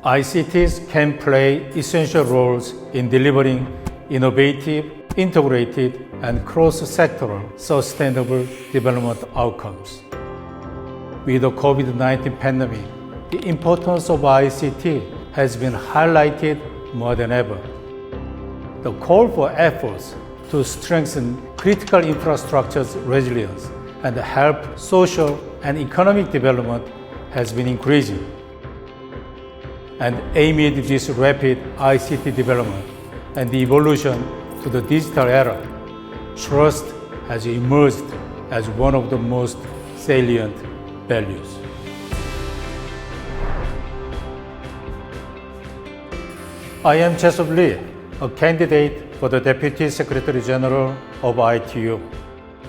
ICTs can play essential roles in delivering innovative, integrated, and cross-sectoral sustainable development outcomes. With the COVID-19 pandemic, the importance of ICT has been highlighted more than ever. The call for efforts to strengthen critical infrastructure's resilience and help social and economic development has been increasing. And amid this rapid ICT development and the evolution to the digital era, trust has emerged as one of the most salient values. I am Chesop Lee, a candidate for the Deputy Secretary General of ITU.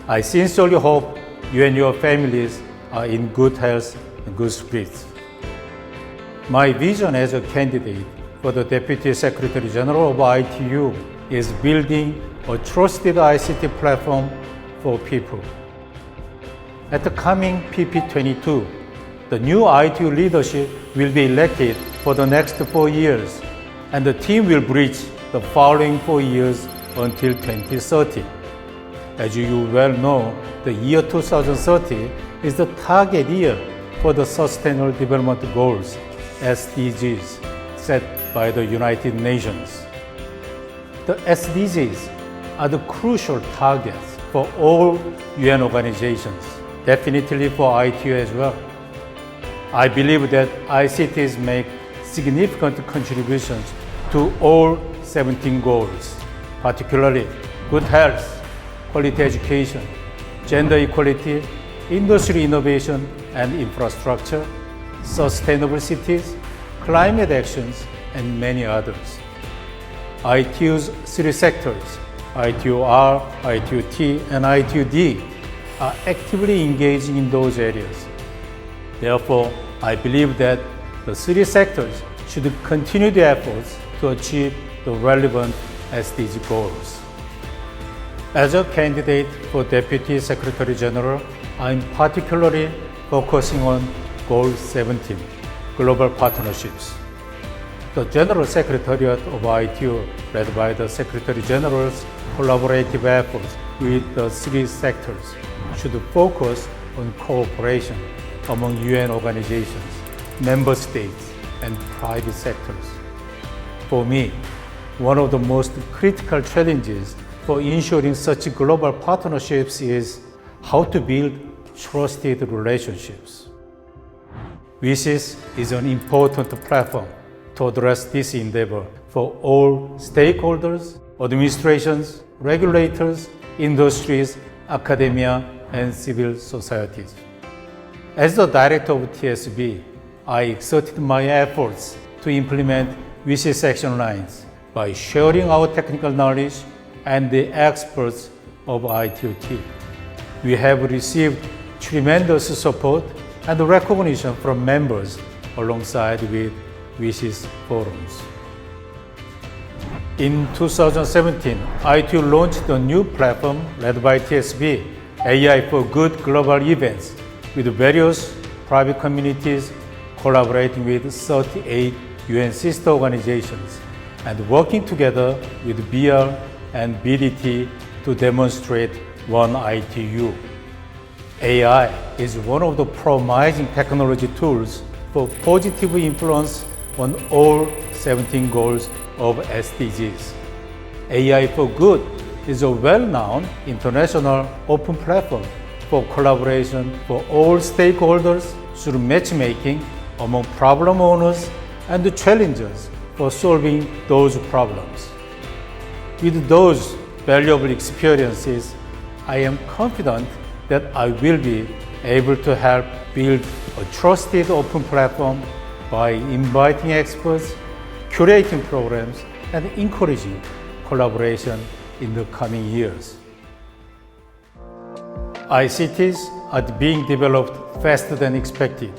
I sincerely hope you and your families are in good health and good spirits. My vision as a candidate for the Deputy Secretary General of ITU is building a trusted ICT platform for people. At the coming PP22, the new ITU leadership will be elected for the next 4 years, and the team will bridge the following 4 years until 2030. As you well know, the year 2030 is the target year for the Sustainable Development Goals, SDGs, set by the United Nations. The SDGs are the crucial targets for all UN organizations, definitely for ITU as well. I believe that ICTs make significant contributions to all 17 goals, particularly good health, quality education, gender equality, industry innovation and infrastructure, sustainable cities, climate actions, and many others. ITU's 3 sectors, ITU-R, ITU-T, and ITU-D, are actively engaging in those areas. Therefore, I believe that the 3 sectors should continue their efforts to achieve the relevant SDG goals. As a candidate for Deputy Secretary General, I am particularly focusing on Goal 17, Global Partnerships. The General Secretariat of ITU, led by the Secretary General's collaborative efforts with the 3 sectors, should focus on cooperation among UN organizations, member states, and private sectors. For me, one of the most critical challenges for ensuring such global partnerships is how to build trusted relationships. WSIS is an important platform to address this endeavor for all stakeholders, administrations, regulators, industries, academia, and civil societies. As the director of TSB, I exerted my efforts to implement WSIS action lines by sharing our technical knowledge and the experts of ITU-T. We have received tremendous support and recognition from members alongside with WSIS forums. In 2017, ITU launched a new platform led by TSB, AI for Good global events, with various private communities collaborating with 38 UN sister organizations and working together with BR and BDT to demonstrate One ITU. AI is one of the promising technology tools for positive influence on all 17 goals of SDGs. AI for Good is a well-known international open platform for collaboration for all stakeholders through matchmaking among problem owners and the challengers for solving those problems. With those valuable experiences, I am confident that I will be able to help build a trusted open platform by inviting experts, curating programs, and encouraging collaboration in the coming years. ICTs are being developed faster than expected.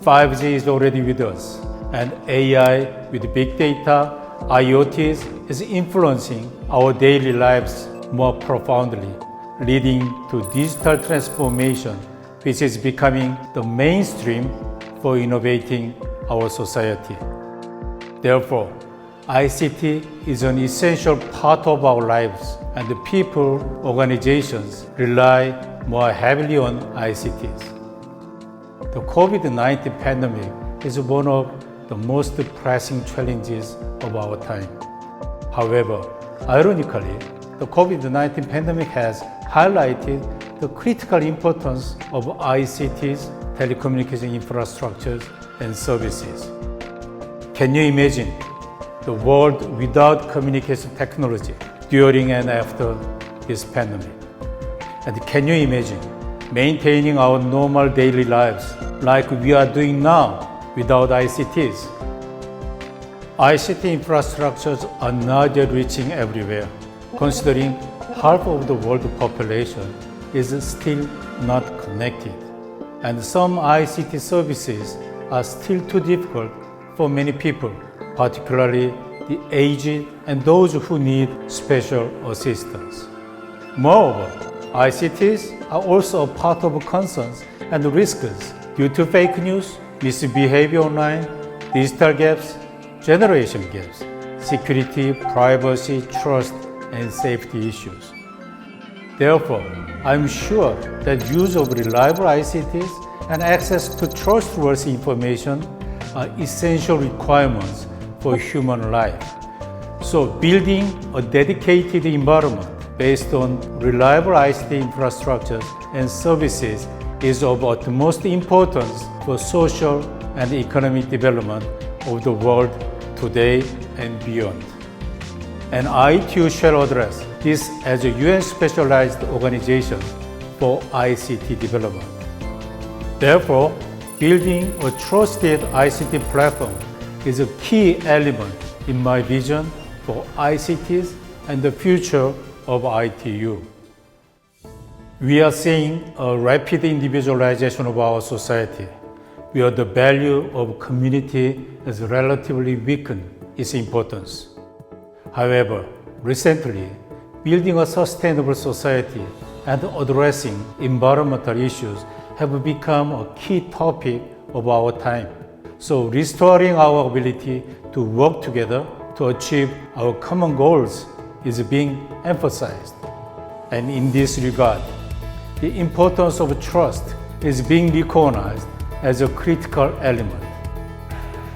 5G is already with us, and AI with big data, IoTs is influencing our daily lives more profoundly, leading to digital transformation, which is becoming the mainstream for innovating our society. Therefore, ICT is an essential part of our lives, and the people, organizations rely more heavily on ICTs. The COVID-19 pandemic is one of the most pressing challenges of our time. However, ironically, the COVID-19 pandemic has highlighted the critical importance of ICTs, telecommunication infrastructures, and services. Can you imagine the world without communication technology during and after this pandemic? And can you imagine maintaining our normal daily lives like we are doing now without ICTs? ICT infrastructures are not yet reaching everywhere, considering half of the world population is still not connected, and some ICT services are still too difficult for many people, particularly the aged and those who need special assistance. Moreover, ICTs are also a part of concerns and risks due to fake news, misbehavior online, digital gaps, generation gaps, security, privacy, trust, and safety issues. Therefore, I'm sure that use of reliable ICTs and access to trustworthy information are essential requirements for human life. So building a dedicated environment based on reliable ICT infrastructures and services is of utmost importance for social and economic development of the world today and beyond. And ITU shall address this as a UN specialized organization for ICT development. Therefore, building a trusted ICT platform is a key element in my vision for ICTs and the future of ITU. We are seeing a rapid individualization of our society, where the value of community has relatively weakened its importance. However, recently, building a sustainable society and addressing environmental issues have become a key topic of our time. So restoring our ability to work together to achieve our common goals is being emphasized. And in this regard, the importance of trust is being recognized as a critical element.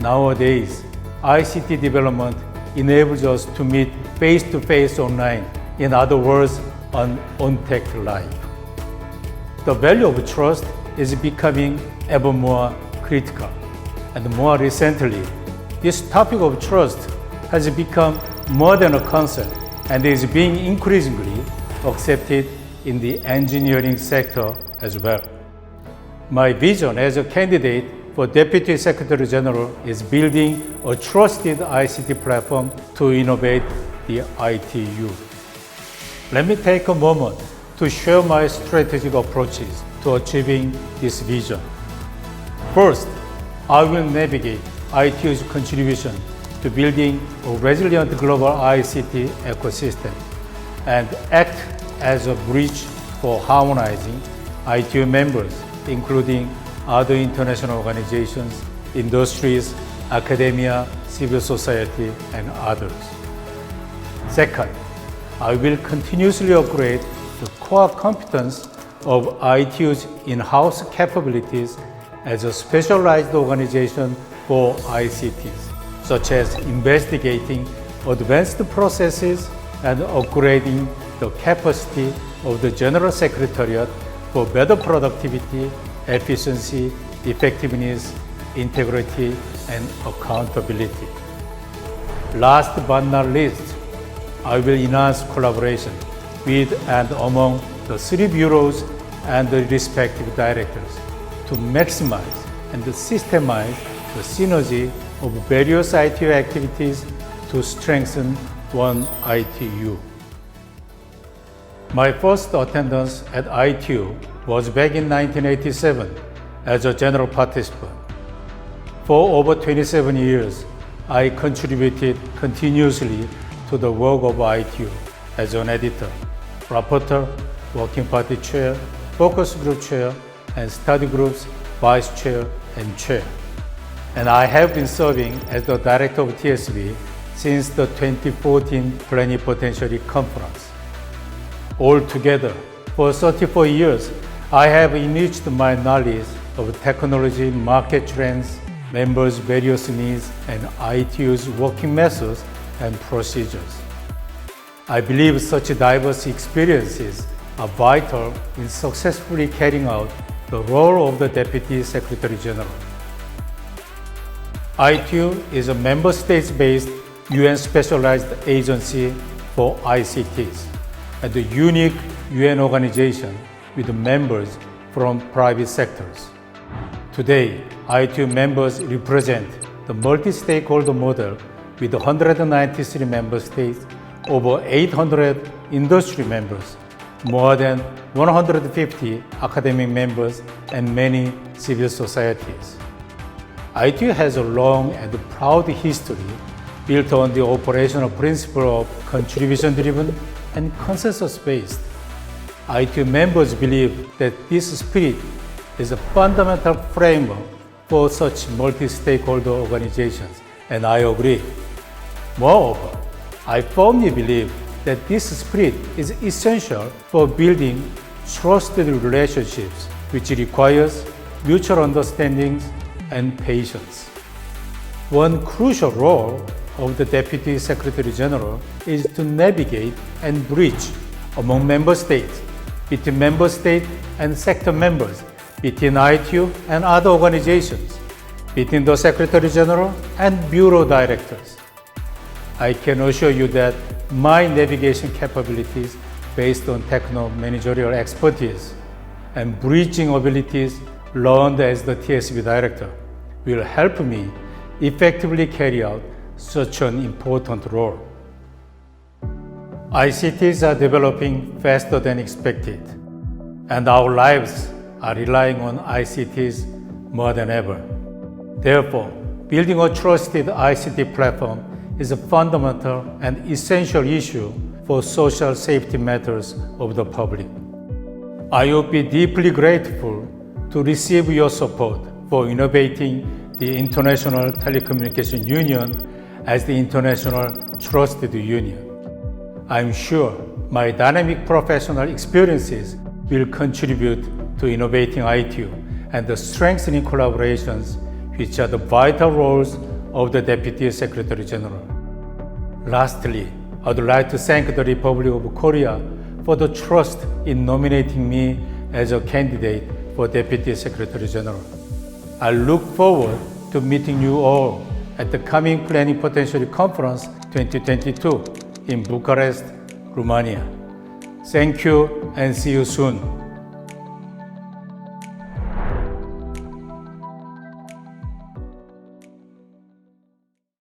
Nowadays, ICT development enables us to meet face-to-face online, in other words, an on-tech life. The value of trust is becoming ever more critical. And more recently, this topic of trust has become more than a concept and is being increasingly accepted in the engineering sector as well. My vision as a candidate for Deputy Secretary General is building a trusted ICT platform to innovate the ITU. Let me take a moment to share my strategic approaches to achieving this vision. First, I will navigate ITU's contribution to building a resilient global ICT ecosystem and act as a bridge for harmonizing ITU members, including other international organizations, industries, academia, civil society, and others. Second, I will continuously upgrade the core competence of ITU's in-house capabilities as a specialized organization for ICTs, such as investigating advanced processes and upgrading the capacity of the General Secretariat for better productivity, efficiency, effectiveness, integrity, and accountability. Last but not least, I will enhance collaboration with and among the three bureaus and the respective directors to maximize and systemize the synergy of various ITU activities to strengthen one ITU. My first attendance at ITU was back in 1987 as a general participant. For over 27 years, I contributed continuously to the work of ITU as an editor, rapporteur, working party chair, focus group chair, and study groups vice chair and chair. and I have been serving as the director of TSB since the 2014 Plenipotentiary Conference. Altogether, for 34 years, I have enriched my knowledge of technology, market trends, members' various needs, and ITU's working methods and procedures. I believe such diverse experiences are vital in successfully carrying out the role of the Deputy Secretary General. ITU is a member states-based UN specialized agency for ICTs and a unique UN organization with members from private sectors. Today, ITU members represent the multi-stakeholder model with 193 member states, over 800 industry members, more than 150 academic members, and many civil societies. ITU has a long and proud history built on the operational principle of contribution-driven and consensus-based. ITU members believe that this spirit is a fundamental framework for such multi-stakeholder organizations, and I agree. Moreover, I firmly believe that this spirit is essential for building trusted relationships, which requires mutual understandings and patience. One crucial role of the Deputy Secretary General is to navigate and bridge among member states, between member state and sector members, between ITU and other organizations, between the Secretary General and Bureau Directors. I can assure you that my navigation capabilities based on techno-managerial expertise and bridging abilities learned as the TSB Director will help me effectively carry out such an important role. ICTs are developing faster than expected, and our lives are relying on ICTs more than ever. Therefore, building a trusted ICT platform is a fundamental and essential issue for social safety matters of the public. I would be deeply grateful to receive your support for innovating the International Telecommunication Union as the International Trusted Union. I'm sure my dynamic professional experiences will contribute to innovating ITU and the strengthening collaborations which are the vital roles of the Deputy Secretary General. Lastly, I would like to thank the Republic of Korea for the trust in nominating me as a candidate for Deputy Secretary General. I look forward to meeting you all at the coming Plenipotentiary Conference 2022 in Bucharest, Romania. Thank you and see you soon.